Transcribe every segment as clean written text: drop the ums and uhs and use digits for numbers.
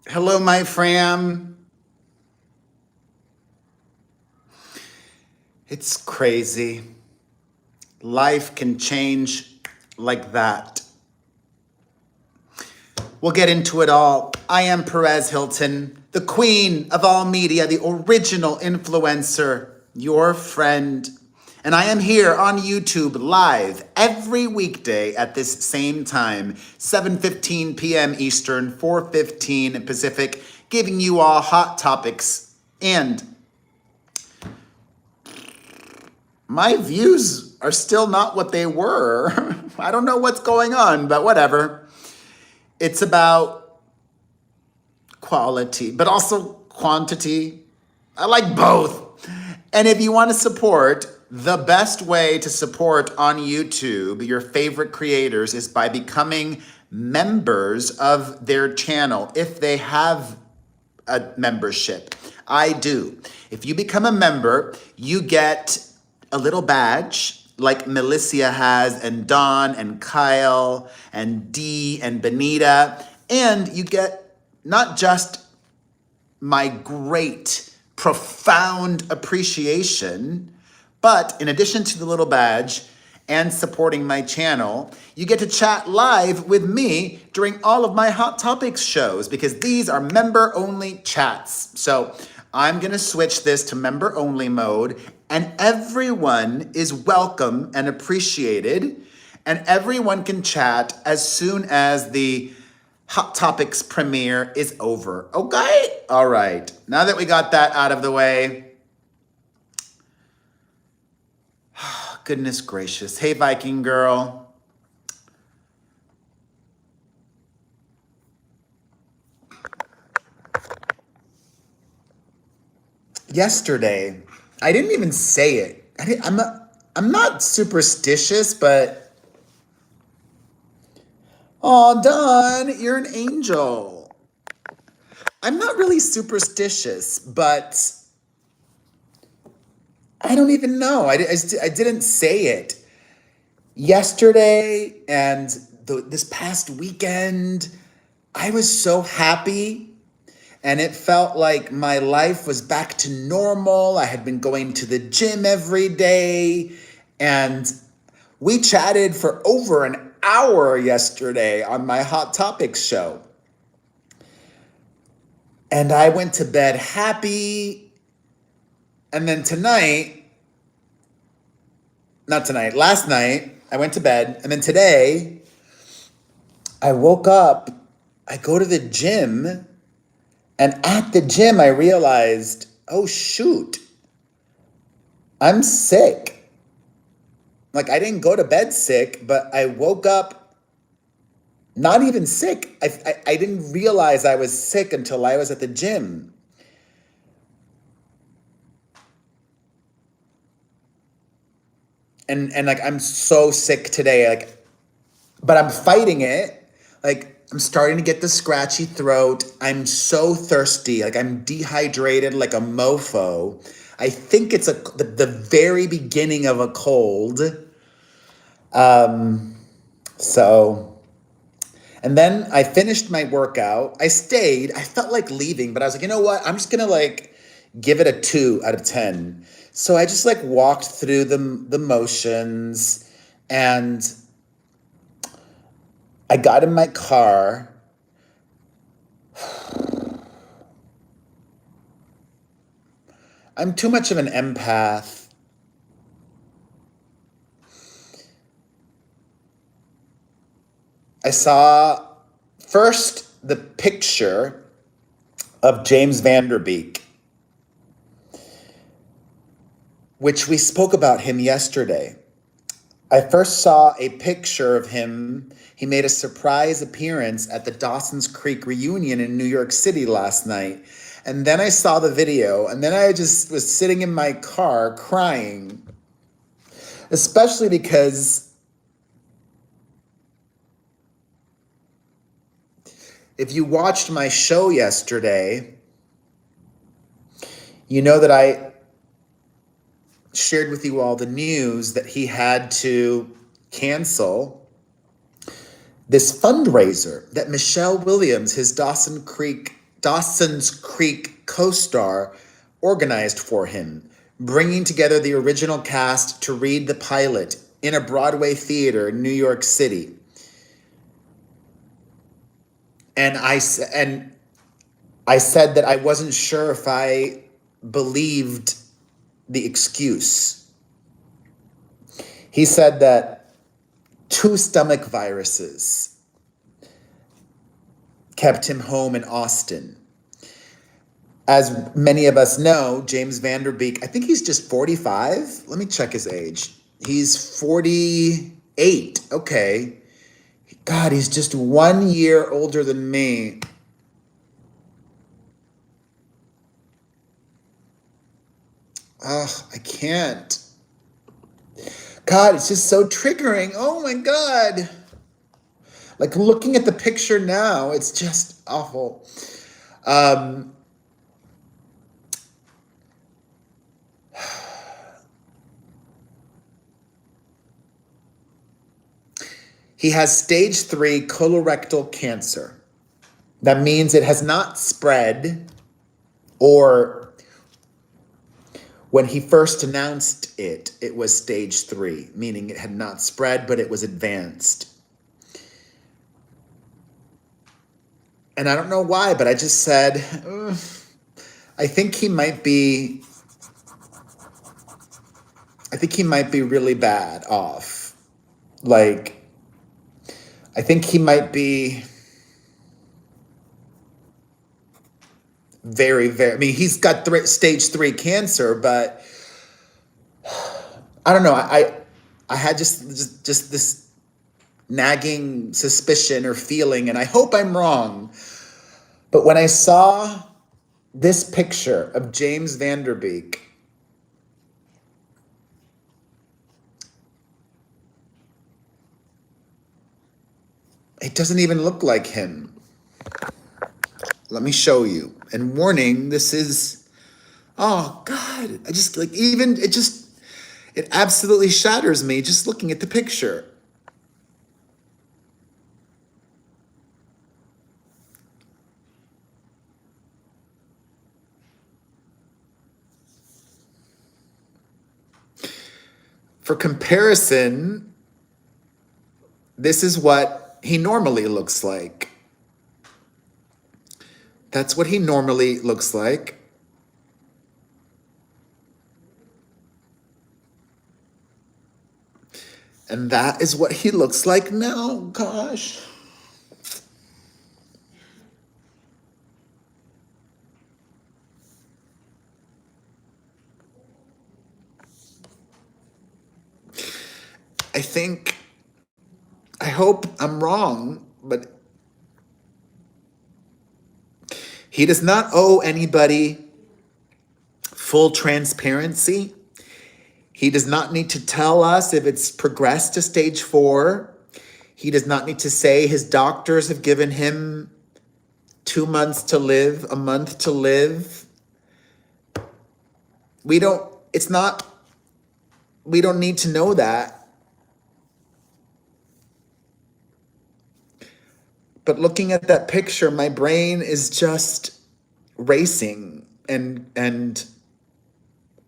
Hello, my fam. It's crazy. Life can change like that. We'll get into it all. I am Perez Hilton, the queen of all media, the original influencer, your friend. And I am here on YouTube live every weekday at this same time, 7:15 p.m. Eastern, 4:15 Pacific, giving you all hot topics. And my views are still not what they were. I don't know what's going on, but whatever. It's about quality, but also quantity. I like both. And if you want to support, the best way to support on YouTube your favorite creators is by becoming members of their channel if they have a membership. I do. If you become a member, you get a little badge like Melissa has, and Dawn, and Kyle, and Dee, and Benita. And you get not just my great, profound appreciation, but in addition to the little badge and supporting my channel, you get to chat live with me during all of my Hot Topics shows because these are member-only chats. So I'm gonna switch this to member-only mode, and everyone is welcome and appreciated, and everyone can chat as soon as the Hot Topics premiere is over. Okay? All right. Now that we got that out of the way, goodness gracious. Hey, Viking girl. Yesterday, I didn't even say it. I'm not superstitious, but oh, Dawn, you're an angel. I'm not really superstitious, but I don't even know. I didn't say it. Yesterday and this past weekend, I was so happy, and it felt like my life was back to normal. I had been going to the gym every day, and we chatted for over an hour yesterday on my Hot Topics show. And I went to bed happy. And then last night, I went to bed. And then today, I woke up, I go to the gym, and at the gym, I realized, oh shoot, I'm sick. Like, I didn't go to bed sick, but I woke up not even sick. I didn't realize I was sick until I was at the gym. And like, I'm so sick today, like, but I'm fighting it. Like, I'm starting to get the scratchy throat. I'm so thirsty. Like, I'm dehydrated like a mofo. I think it's the very beginning of a cold. So, and then I finished my workout. I stayed. I felt like leaving, but I was like, you know what? I'm just gonna like give it a 2 out of 10. So I just like walked through the motions, and I got in my car. I'm too much of an empath. I saw first the picture of James Van Der Beek, which we spoke about him yesterday. I first saw a picture of him. He made a surprise appearance at the Dawson's Creek reunion in New York City last night. And then I saw the video, and then I just was sitting in my car crying, especially because if you watched my show yesterday, you know that I shared with you all the news that he had to cancel this fundraiser that Michelle Williams, his Dawson's Dawson's Creek co-star organized for him, bringing together the original cast to read the pilot in a Broadway theater in New York City. And I said that I wasn't sure if I believed the excuse. He said that 2 stomach viruses kept him home in Austin. As many of us know, James Van Der Beek, I think he's just 45. Let me check his age. He's 48. Okay. God, he's just 1 year older than me. Ugh, I can't. God, it's just so triggering. Oh my God. Like looking at the picture now, it's just awful. He has stage 3 colorectal cancer. That means it has not spread, or when he first announced it, it was stage 3, meaning it had not spread, but it was advanced. And I don't know why, but I just said, I think he might be really bad off. Like, I think he might be very, very, I mean, he's got stage 3 cancer, but I don't know. I had just this nagging suspicion or feeling, and I hope I'm wrong. But when I saw this picture of James Van Der Beek, it doesn't even look like him. Let me show you. And warning, this is, oh God, I just like, even, it absolutely shatters me just looking at the picture. For comparison, this is what he normally looks like. That's what he normally looks like. And that is what he looks like now. Gosh. I hope I'm wrong, but he does not owe anybody full transparency. He does not need to tell us if it's progressed to stage 4. He does not need to say his doctors have given him 2 months to live, a month to live. We don't need to know that. But looking at that picture, my brain is just racing and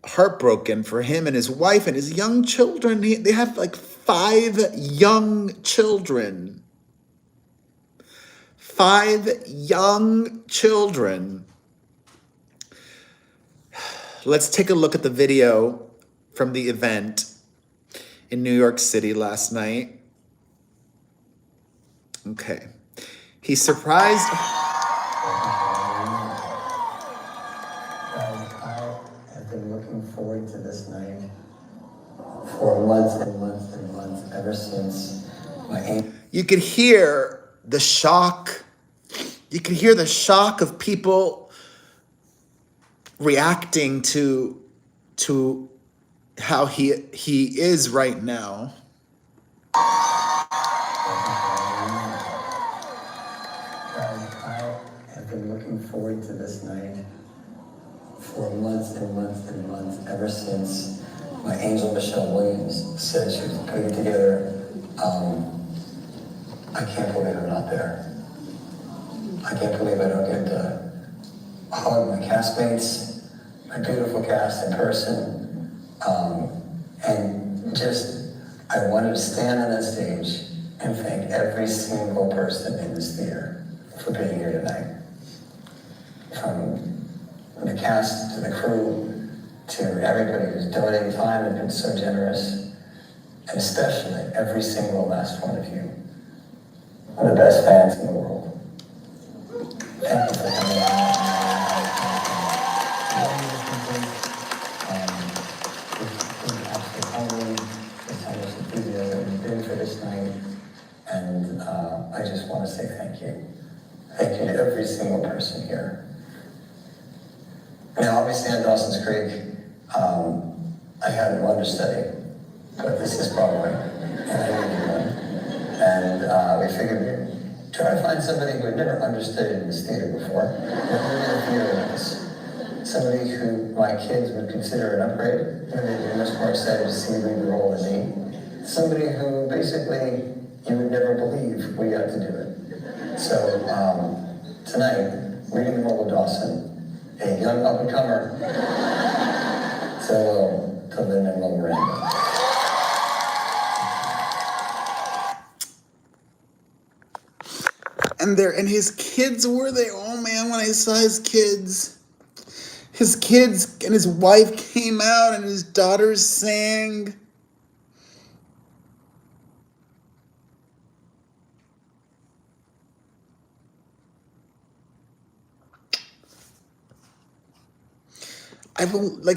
heartbroken for him and his wife and his young children. They have like 5 young children. 5 young children. Let's take a look at the video from the event in New York City last night. Okay. He surprised. I have been looking forward to this night for months and months and months, ever since my... You could hear the shock. You could hear the shock of people reacting to how he is right now. I have been looking forward to this night for months and months and months, ever since my angel Michelle Williams said she was putting it together. I can't believe I'm not there. I can't believe I don't get to hug my castmates, my beautiful cast in person, and just, I wanted to stand on that stage and thank every single person in this theater for being here tonight. From the cast to the crew to everybody who's donating time and been so generous, and especially every single last one of you. One of the best fans in the world. Thank you for coming out. For this night, and I just want to say thank you. Thank you to every single person here. Now, obviously on Dawson's Creek, I had no understudy, but this is Broadway, and I needed one. And we figured we'd try to find somebody who had never understudied in this theater before, but who knew the theater was. Somebody who my kids would consider an upgrade, and they'd be much more excited to see lead the role than me. Somebody who basically you would never believe we got to do it. So tonight, reading the role of Dawson, a young up-and-comer, so to Lin-Manuel Miranda. And his kids, were they? Oh man, when I saw his kids and his wife came out and his daughters sang. I don't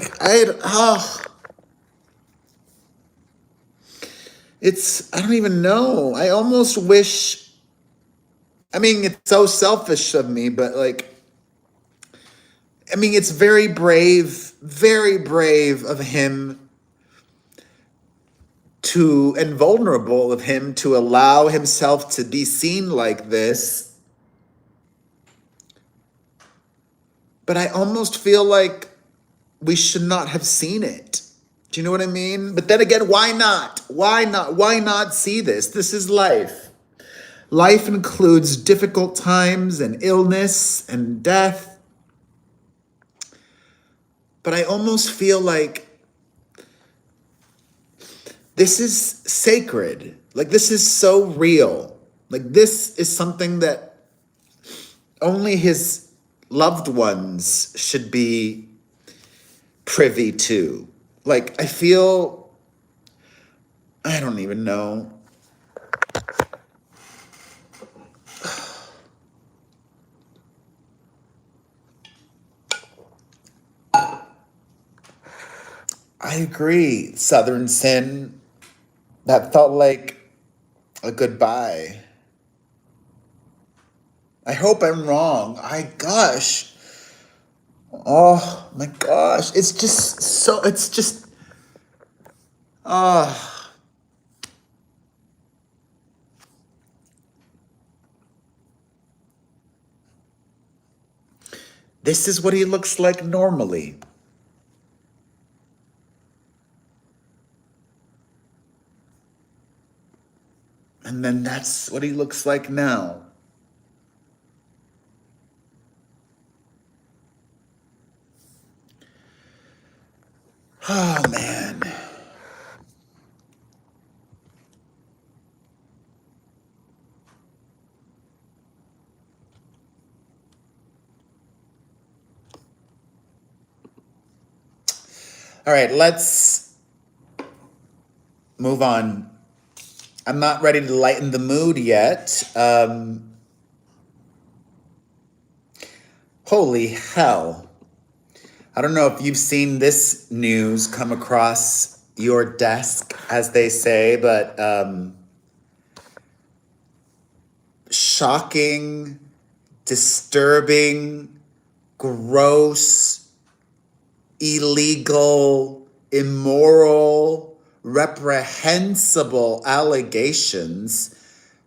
even know. I almost wish, I mean, it's so selfish of me, but it's very brave of him and vulnerable of him to allow himself to be seen like this. But I almost feel like we should not have seen it. Do you know what I mean? But then again, why not? Why not? Why not see this? This is life. Life includes difficult times and illness and death. But I almost feel like this is sacred. Like, this is so real. Like, this is something that only his loved ones should be privy to. Like, I don't even know. I agree, Southern Sin. That felt like a goodbye. I hope I'm wrong. Oh my gosh. This is what he looks like normally. And then that's what he looks like now. Oh, man. All right, let's move on. I'm not ready to lighten the mood yet. Holy hell. I don't know if you've seen this news come across your desk, as they say, but shocking, disturbing, gross, illegal, immoral, reprehensible allegations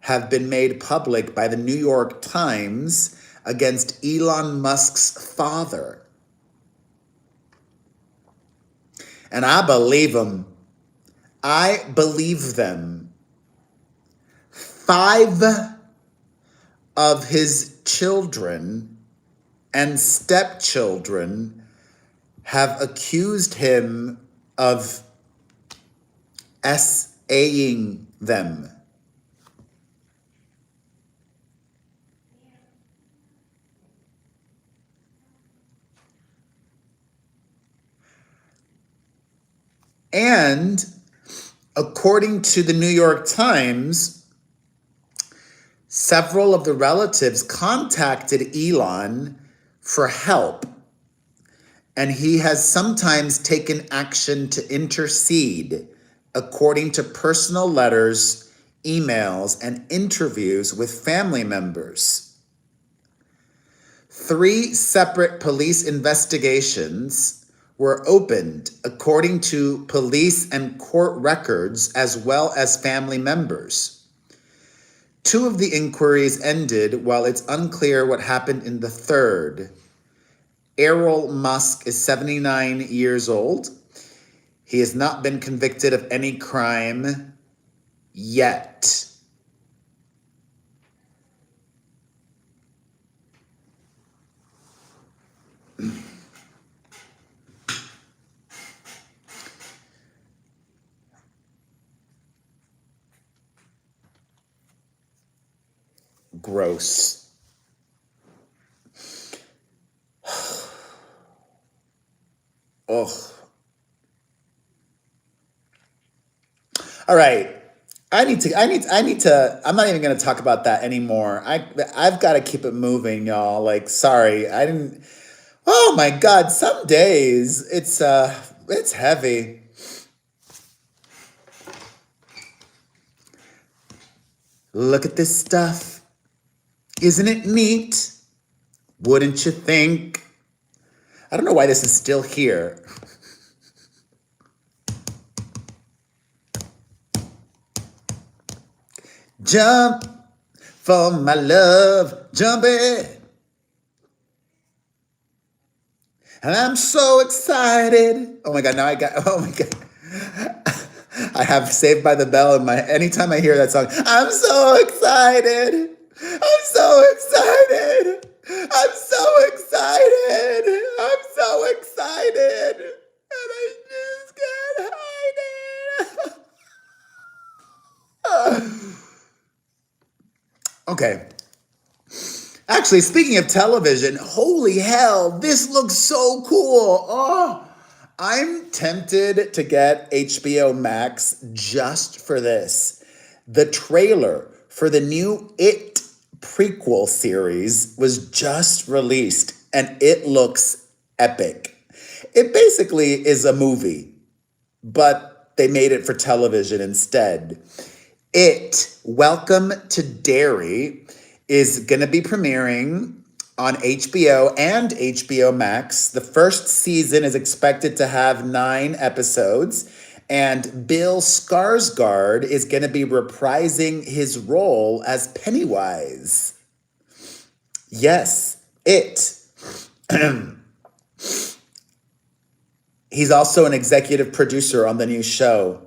have been made public by the New York Times against Elon Musk's father. And I believe them. I believe them. 5 of his children and stepchildren have accused him of SAing them. And according to the New York Times, several of the relatives contacted Elon for help, and he has sometimes taken action to intercede, according to personal letters, emails, and interviews with family members. 3 separate police investigations were opened, according to police and court records, as well as family members. 2 of the inquiries ended, while it's unclear what happened in the third. Errol Musk is 79 years old. He has not been convicted of any crime yet. Gross. Ugh. All right. I'm not even going to talk about that anymore. I've got to keep it moving, y'all. Like, sorry. Oh my God. Some days it's heavy. Look at this stuff. Isn't it neat? Wouldn't you think? I don't know why this is still here. Jump for my love, jump it. And I'm so excited. Oh my God, oh my God. I have Saved by the Bell in my, anytime I hear that song, I'm so excited. I'm so excited. I'm so excited. I'm so excited. And I just can't hide it. Okay. Actually, speaking of television, holy hell, this looks so cool. Oh, I'm tempted to get HBO Max just for this. The trailer for the new It prequel series was just released, and it looks epic. It basically is a movie, but they made it for television instead. It, Welcome to Derry, is going to be premiering on HBO and HBO Max. The first season is expected to have 9 episodes, and Bill Skarsgård is going to be reprising his role as Pennywise. Yes, It. He's also an executive producer on the new show.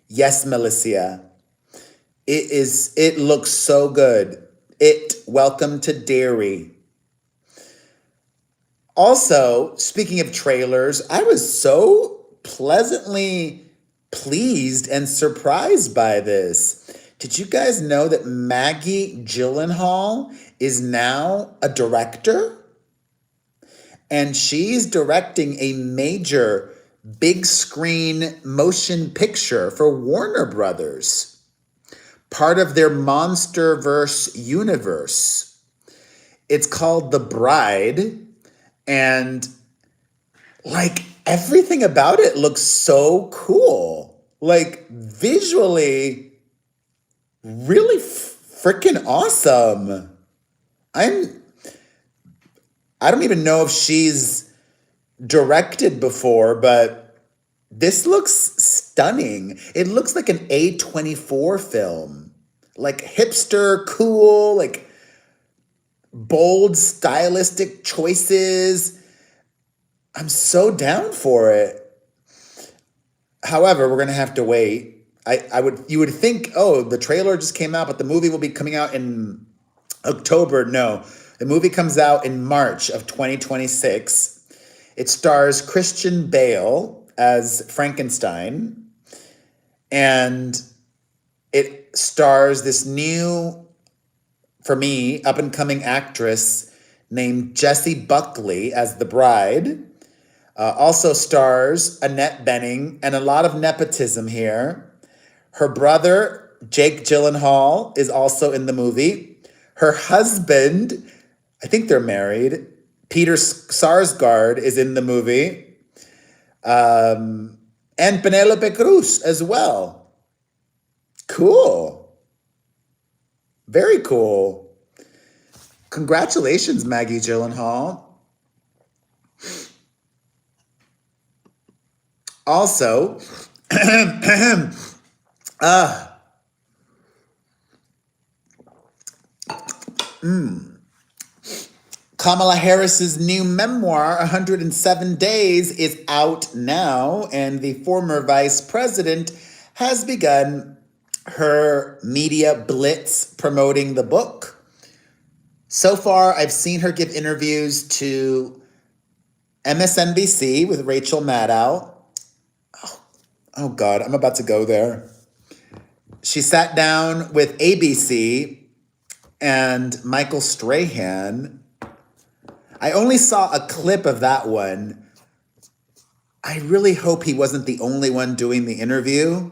Yes, Melissa. It looks so good. It, Welcome to Derry. Also, speaking of trailers, I was so pleasantly pleased and surprised by this. Did you guys know that Maggie Gyllenhaal is now a director? And she's directing a major big screen motion picture for Warner Brothers, part of their Monsterverse universe. It's called The Bride, and like everything about it looks so cool. Like visually, really freaking awesome. I don't even know if she's directed before, but this looks stunning. It looks like an A24 film. Like hipster, cool, like bold, stylistic choices. I'm so down for it. However, we're gonna have to wait. You would think, oh, the trailer just came out, but the movie will be coming out in October. No, The movie comes out in March of 2026. It stars Christian Bale as Frankenstein, and it stars this new, for me, up-and-coming actress named Jessie Buckley as the bride. Also stars Annette Bening, and a lot of nepotism here. Her brother, Jake Gyllenhaal, is also in the movie. Her husband, I think they're married, Peter Sarsgaard, is in the movie. And Penelope Cruz as well. Cool. Very cool. Congratulations, Maggie Gyllenhaal. Also, Kamala Harris's new memoir, 107 Days, is out now, and the former vice president has begun her media blitz promoting the book. So far, I've seen her give interviews to MSNBC with Rachel Maddow. Oh God, I'm about to go there. She sat down with ABC and Michael Strahan. I only saw a clip of that one. I really hope he wasn't the only one doing the interview.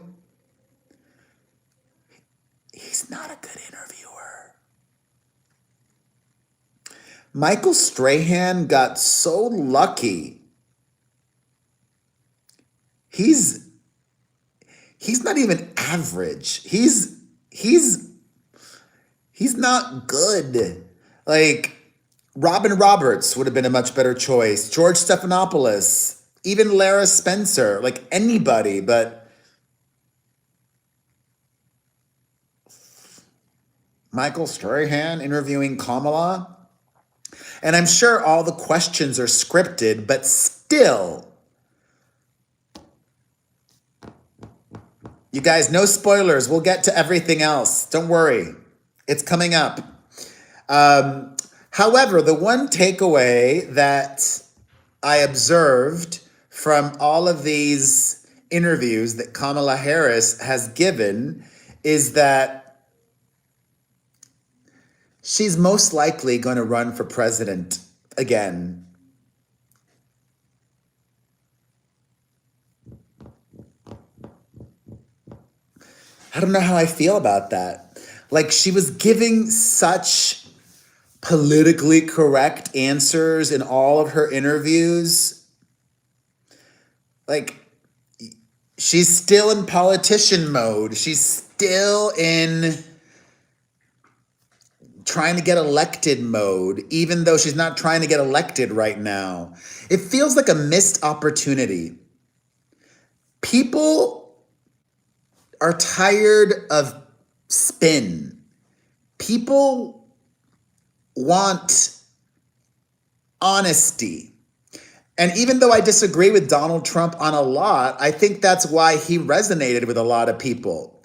He's not a good interviewer. Michael Strahan got so lucky. He's not even average. He's not good. Like, Robin Roberts would have been a much better choice. George Stephanopoulos, even Lara Spencer, like anybody, but Michael Strahan interviewing Kamala. And I'm sure all the questions are scripted, but still. You guys, no spoilers. We'll get to everything else. Don't worry. It's coming up. However, the one takeaway that I observed from all of these interviews that Kamala Harris has given is that she's most likely going to run for president again. I don't know how I feel about that. Like, she was giving such politically correct answers in all of her interviews. Like, she's still in politician mode. She's still in trying to get elected mode, even though she's not trying to get elected right now. It feels like a missed opportunity. People are tired of spin. People want honesty. And even though I disagree with Donald Trump on a lot, I think that's why he resonated with a lot of people.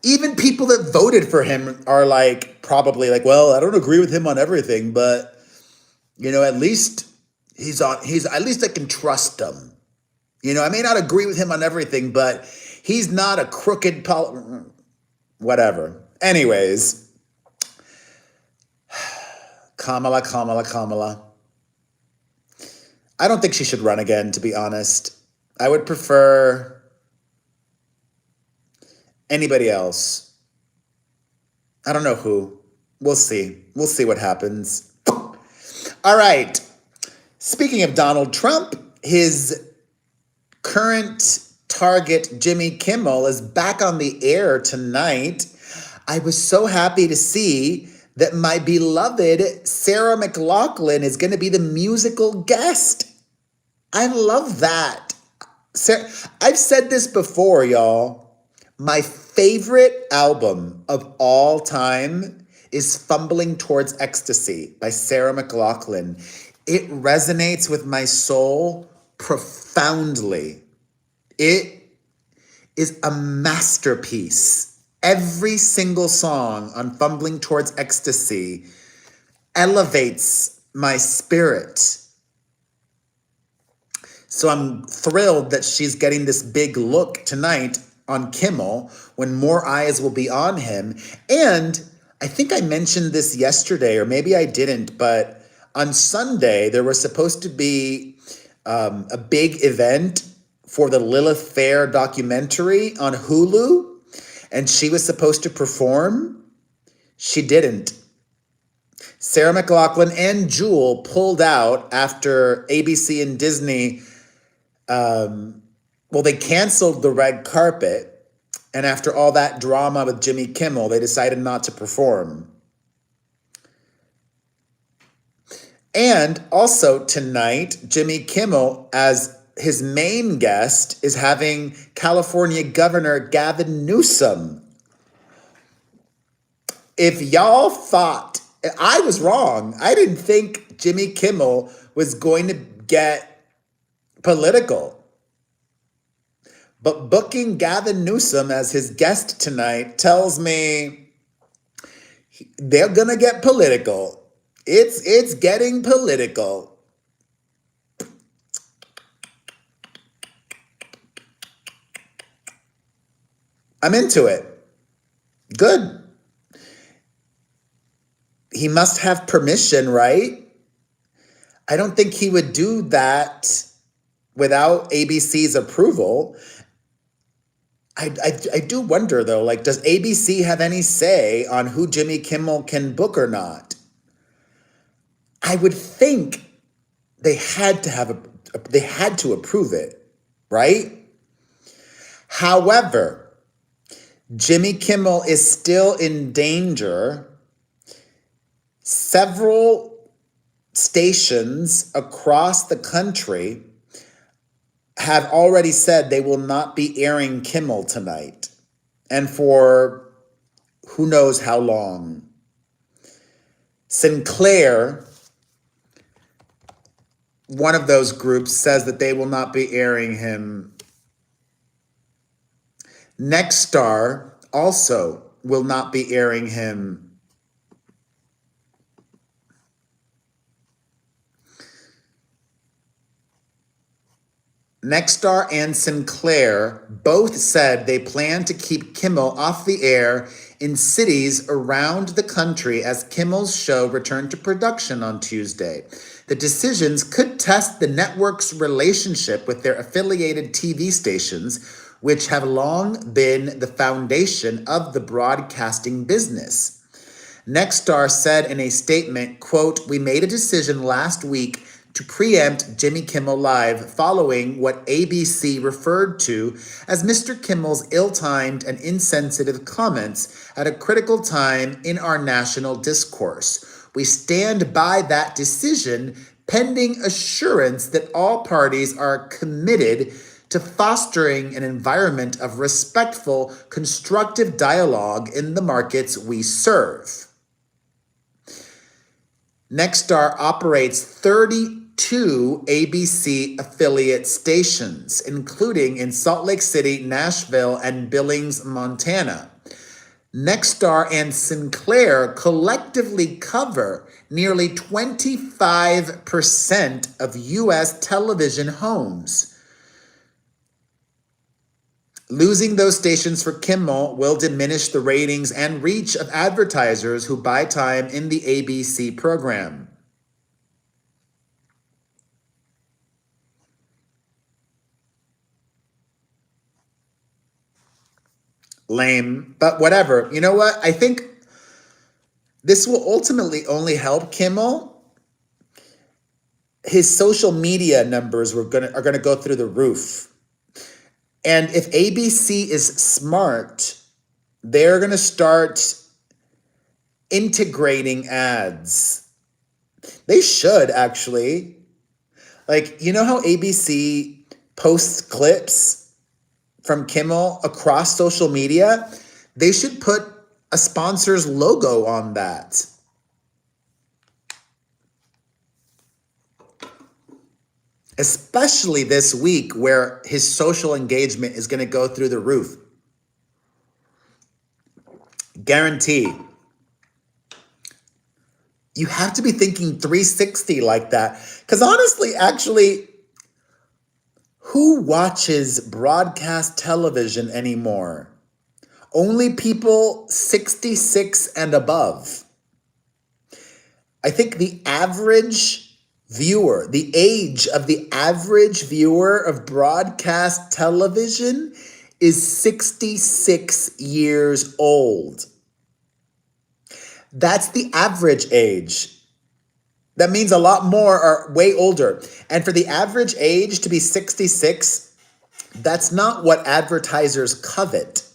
Even people that voted for him are like, probably like, well, I don't agree with him on everything, but you know, at least at least I can trust him. You know, I may not agree with him on everything, but he's not a crooked whatever. Anyways, Kamala. I don't think she should run again, to be honest. I would prefer anybody else. I don't know who. We'll see. We'll see what happens. All right. Speaking of Donald Trump, his current target, Jimmy Kimmel, is back on the air tonight. I was so happy to see that my beloved Sarah McLachlan is going to be the musical guest. I love that. I've said this before, y'all. My favorite album of all time is Fumbling Towards Ecstasy by Sarah McLachlan. It resonates with my soul profoundly. It is a masterpiece. Every single song on Fumbling Towards Ecstasy, elevates my spirit. So I'm thrilled that she's getting this big look tonight on Kimmel when more eyes will be on him. And I think I mentioned this yesterday, or maybe I didn't, but on Sunday, there was supposed to be a big event for the Lilith Fair documentary on Hulu, and she was supposed to perform. She didn't. Sarah McLachlan and Jewel pulled out after ABC and Disney, they canceled the red carpet. And after all that drama with Jimmy Kimmel, they decided not to perform. And also tonight, Jimmy Kimmel, as his main guest, is having California Governor Gavin Newsom. If y'all thought, I was wrong. I didn't think Jimmy Kimmel was going to get political. But booking Gavin Newsom as his guest tonight tells me they're going to get political. It's getting political. I'm into it. Good. He must have permission, right? I don't think he would do that without ABC's approval. I do wonder, though, like, does ABC have any say on who Jimmy Kimmel can book or not? I would think they had to approve it, right? However, Jimmy Kimmel is still in danger. Several stations across the country have already said they will not be airing Kimmel tonight, and for who knows how long. Sinclair, one of those groups, says that they will not be airing him. Nexstar also will not be airing him. Nexstar and Sinclair both said they plan to keep Kimmel off the air in cities around the country as Kimmel's show returned to production on Tuesday. The decisions could test the network's relationship with their affiliated TV stations, which have long been the foundation of the broadcasting business. Nexstar said in a statement, quote, "We made a decision last week to preempt Jimmy Kimmel Live following what ABC referred to as Mr. Kimmel's ill-timed and insensitive comments at a critical time in our national discourse. We stand by that decision pending assurance that all parties are committed to fostering an environment of respectful, constructive dialogue in the markets we serve." Nexstar operates 32 ABC affiliate stations, including in Salt Lake City, Nashville, and Billings, Montana. Nexstar and Sinclair collectively cover nearly 25% of U.S. television homes. Losing those stations for Kimmel will diminish the ratings and reach of advertisers who buy time in the ABC program. Lame, but whatever. You know what? I think this will ultimately only help Kimmel. His social media numbers are gonna go through the roof. And if ABC is smart, they're going to start integrating ads. They should, actually. Like, you know how ABC posts clips from Kimmel across social media? They should put a sponsor's logo on that. Especially this week where his social engagement is going to go through the roof. Guarantee. You have to be thinking 360 like that. Because honestly, actually, who watches broadcast television anymore? Only people 66 and above. I think the average viewer, the age of the average viewer of broadcast television is 66 years old. That's the average age. That means a lot more are way older. And for the average age to be 66, that's not what advertisers covet.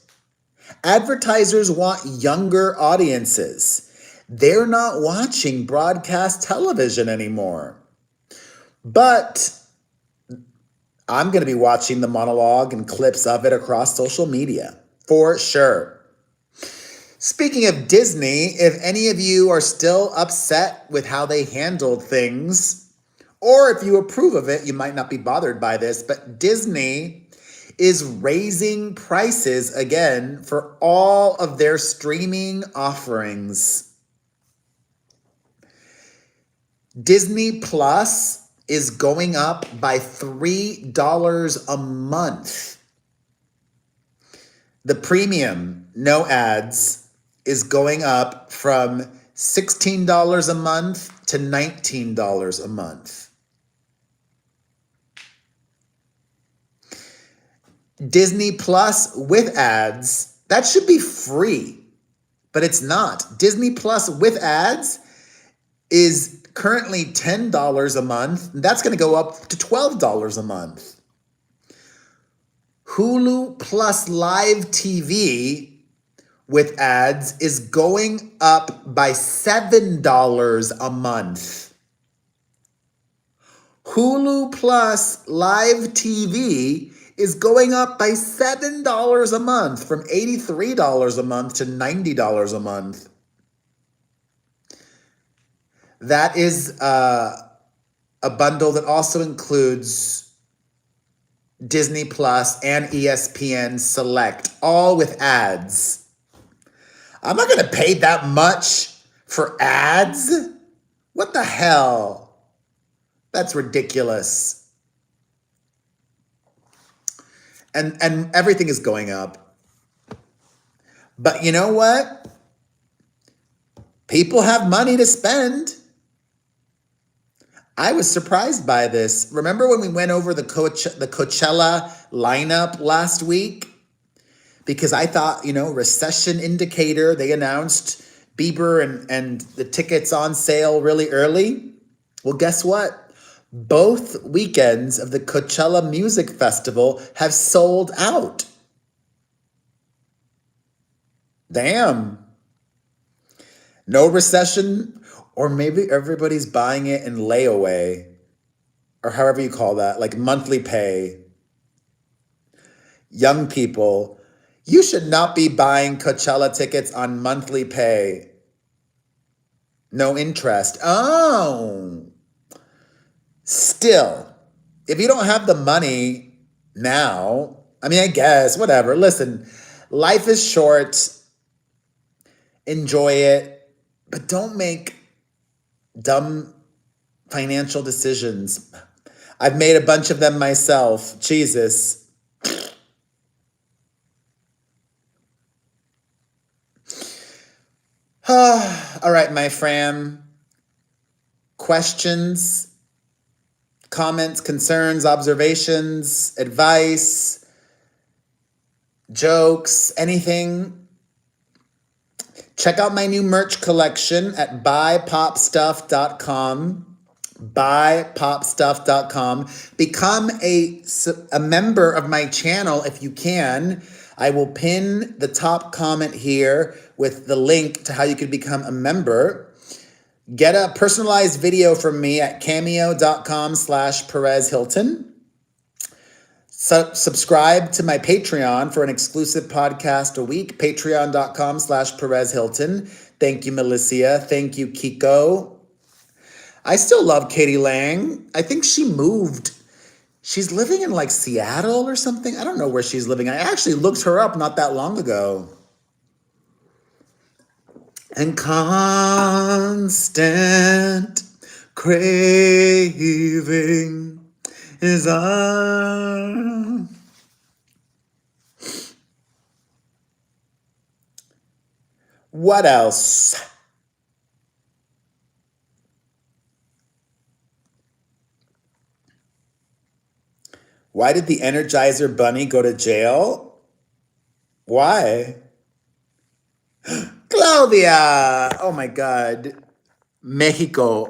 Advertisers want younger audiences. They're not watching broadcast television anymore. But I'm going to be watching the monologue and clips of it across social media, for sure. Speaking of Disney, if any of you are still upset with how they handled things, or if you approve of it, you might not be bothered by this, but Disney is raising prices again for all of their streaming offerings. Disney Plus is going up by $3 a month. The premium, no ads, is going up from $16 a month to $19 a month. Disney Plus with ads, that should be free, but it's not. Disney Plus with ads is currently $10 a month. That's going to go up to $12 a month. Hulu Plus Live TV with ads is going up by $7 a month. Hulu Plus Live TV is going up by $7 a month, from $83 a month to $90 a month. That is a bundle that also includes Disney Plus and ESPN Select, all with ads. I'm not going to pay that much for ads. What the hell? That's ridiculous. And everything is going up. But you know what? People have money to spend. I was surprised by this. Remember when we went over the Coachella lineup last week? Because I thought, recession indicator, they announced Bieber and the tickets on sale really early. Well, guess what? Both weekends of the Coachella Music Festival have sold out. Damn. No recession, or maybe everybody's buying it in layaway, or however you call that, like monthly pay. Young people, you should not be buying Coachella tickets on monthly pay. No interest. Oh. Still, if you don't have the money now, I guess, whatever. Listen, life is short. Enjoy it. But don't make dumb financial decisions. I've made a bunch of them myself. Jesus. All right, my fam. Questions, comments, concerns, observations, advice, jokes, anything. Check out my new merch collection at buypopstuff.com. Buypopstuff.com. Become a member of my channel if you can. I will pin the top comment here with the link to how you can become a member. Get a personalized video from me at cameo.com/Perez Hilton. Subscribe to my Patreon for an exclusive podcast a week, patreon.com/Perez Hilton. Thank you, Melissa. Thank you, Kiko. I still love Katie Lang. I think she moved. She's living in like Seattle or something. I don't know where she's living. I actually looked her up not that long ago. and constant craving is our. What else? Why did the Energizer Bunny go to jail? Why? Claudia! Oh my God. Mexico.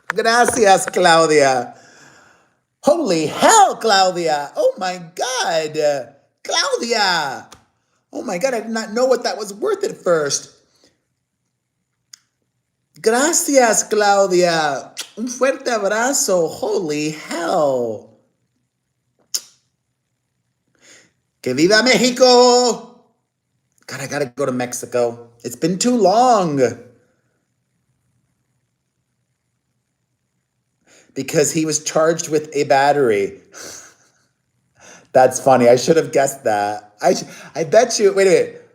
Gracias, Claudia. Holy hell, Claudia. Oh my God. Claudia. Oh my God, I did not know what that was worth at first. Gracias, Claudia. Un fuerte abrazo. Holy hell. Que viva Mexico. God, I gotta go to Mexico. It's been too long. Because he was charged with a battery. That's funny. I should have guessed that. I bet you. Wait a minute.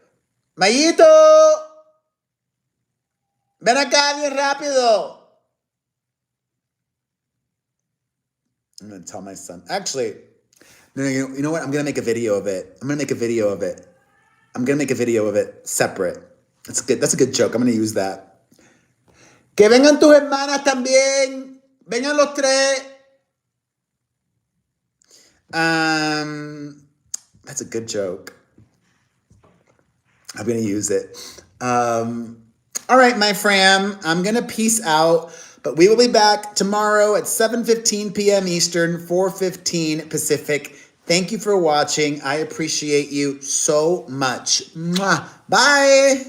Mayito. Ven acá bien rápido. I'm going to tell my son. Actually, no, you know what? I'm going to make a video of it. I'm going to make a video of it. I'm going to make a video of it separate. That's good. That's a good joke. I'm going to use that. Que vengan tus hermanas también. Vengan los tres. That's a good joke. I'm going to use it. All right, my fam, I'm going to peace out, but we will be back tomorrow at 7:15 p.m. Eastern, 4:15 Pacific. Thank you for watching. I appreciate you so much. Mwah. Bye.